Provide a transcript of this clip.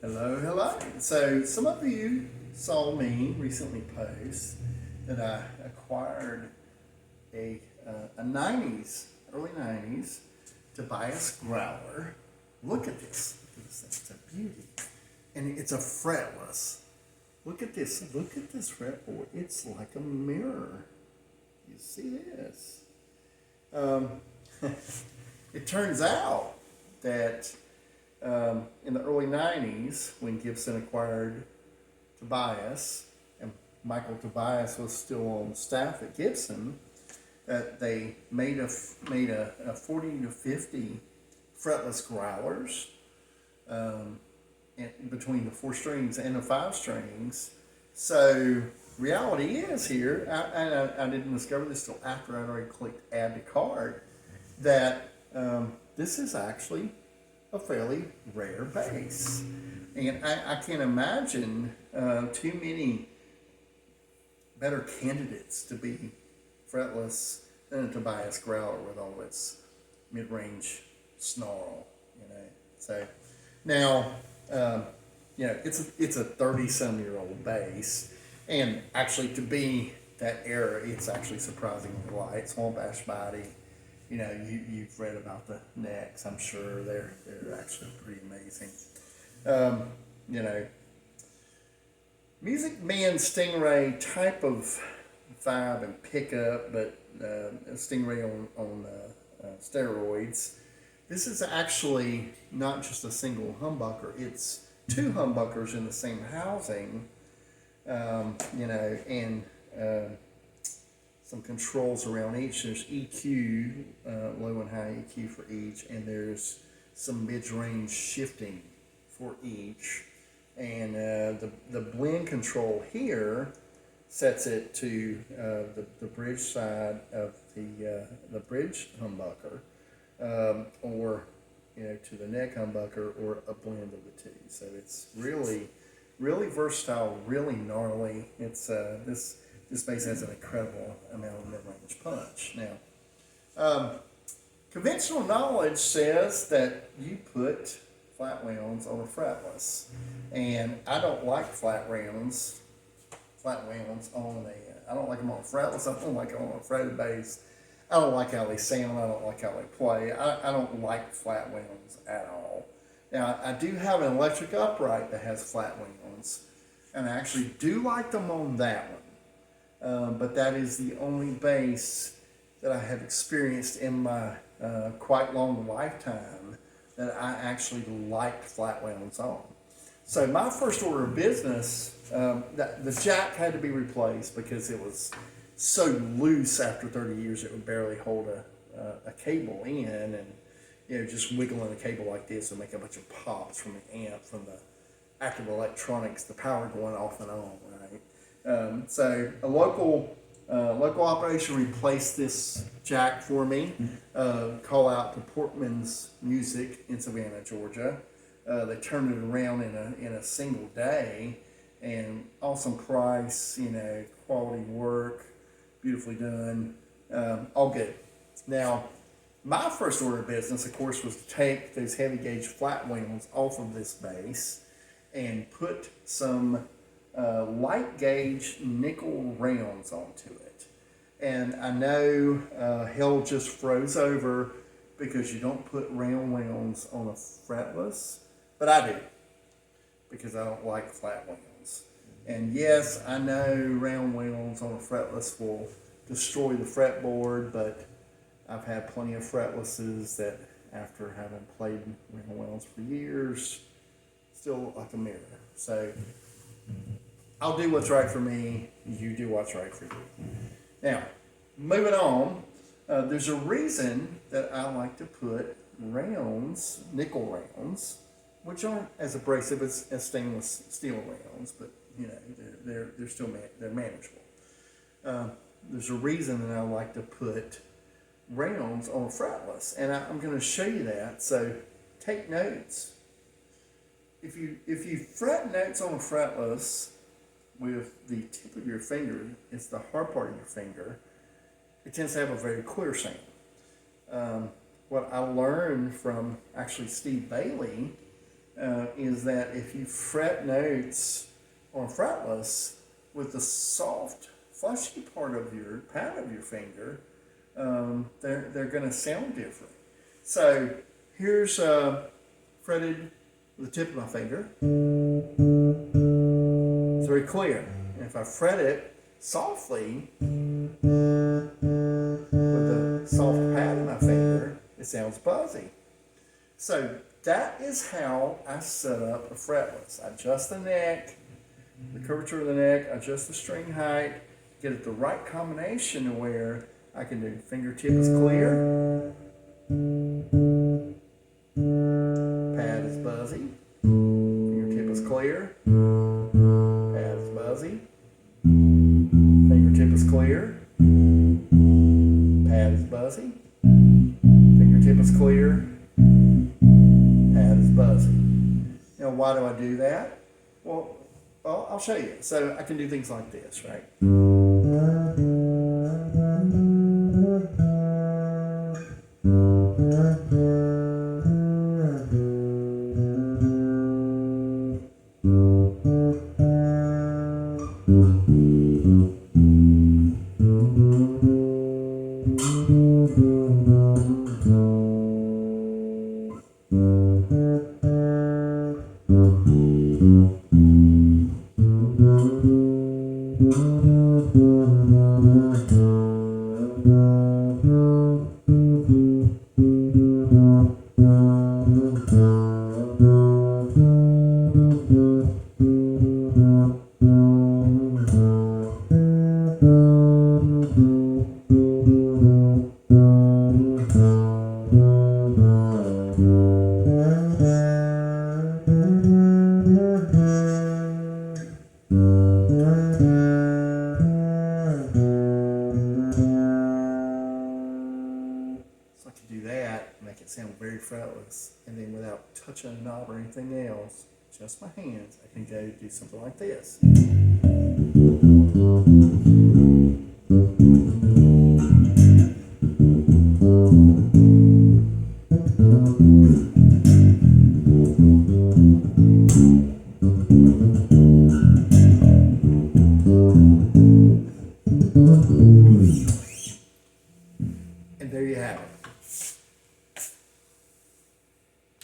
Hello, hello. So, some of you saw me recently post that I acquired a 90s, early 90s Tobias Growler. Look at this. Look at this thing. It's a beauty. And it's a fretless. Look at this. Look at this fretboard. It's like a mirror. You see this? Um, it turns out that in the early 90s, when Gibson acquired Tobias, and Michael Tobias was still on staff at Gibson, that they made a 40 to 50 fretless growlers between the 4 strings and the 5 strings. So reality is here, I didn't discover this till after I'd already clicked add to cart, that this is actually a fairly rare bass. And I can't imagine too many better candidates to be fretless than a Tobias Growler with all its mid-range snarl, So now, it's a 30-some-year-old bass, and actually to be that era, it's actually surprisingly light, small bash body. You've read about the necks. I'm sure they're actually pretty amazing. Music Man Stingray type of vibe and pickup, but Stingray on steroids. This is actually not just a single humbucker. It's 2 humbuckers in the same housing, and some controls around each. There's EQ, low and high EQ for each, and there's some mid-range shifting for each. And the blend control here sets it to the bridge side of the bridge humbucker, or to the neck humbucker, or a blend of the two. So it's really, really versatile, really gnarly. It's This bass has an incredible amount of mid-range punch. Now, conventional knowledge says that you put flat wounds on a fretless, and I don't like flat wounds on I don't like them on a fretless. I don't like them on a fretted bass. I don't like how they sound. I don't like how they play. I don't like flat wounds at all. Now, I do have an electric upright that has flat wounds, and I actually do like them on that one. But that is the only bass that I have experienced in my quite long lifetime that I actually liked flat wounds on. So my first order of business, the jack had to be replaced because it was so loose after 30 years it would barely hold a cable in, and just wiggling a cable like this would make a bunch of pops from the amp, from the active electronics, the power going off and on, right? So a local operation replaced this jack for me. Call out to Portman's Music in Savannah, Georgia. They turned it around in a single day, and awesome price, quality work, beautifully done, all good. Now, my first order of business, of course, was to take those heavy gauge flat wounds off of this bass and put some light gauge nickel rounds onto it. And I know hell just froze over because you don't put round wounds on a fretless, but I do, because I don't like flat wounds. And yes, I know round wounds on a fretless will destroy the fretboard, but I've had plenty of fretlesses that, after having played round wounds for years, still look like a mirror. So I'll do what's right for me. You do what's right for you. Now, moving on, there's a reason that I like to put rounds, nickel rounds, which aren't as abrasive as stainless steel rounds, but they're still they're manageable. There's a reason that I like to put rounds on a fretless, and I'm going to show you that. So take notes. If you fret notes on a fretless with the tip of your finger, it's the hard part of your finger, it tends to have a very clear sound. What I learned from actually Steve Bailey is that if you fret notes on fretless with the soft, fleshy part of your pad of your finger, they're going to sound different. So here's fretted with the tip of my finger. It's very clear. And if I fret it softly with the soft pad of my finger, it sounds buzzy. So that is how I set up a fretless. I adjust the neck, the curvature of the neck, adjust the string height, get it the right combination to where I can do fingertip is clear, pad is buzzy, fingertip is clear, pad is buzzy, fingertip is clear, pad is buzzy, fingertip is clear, pad is buzzy. Now, why do I do that? Well, I'll show you. So I can do things like this, right? Make it sound very fretless, and then without touching a knob or anything else, just my hands, I can go do something like this.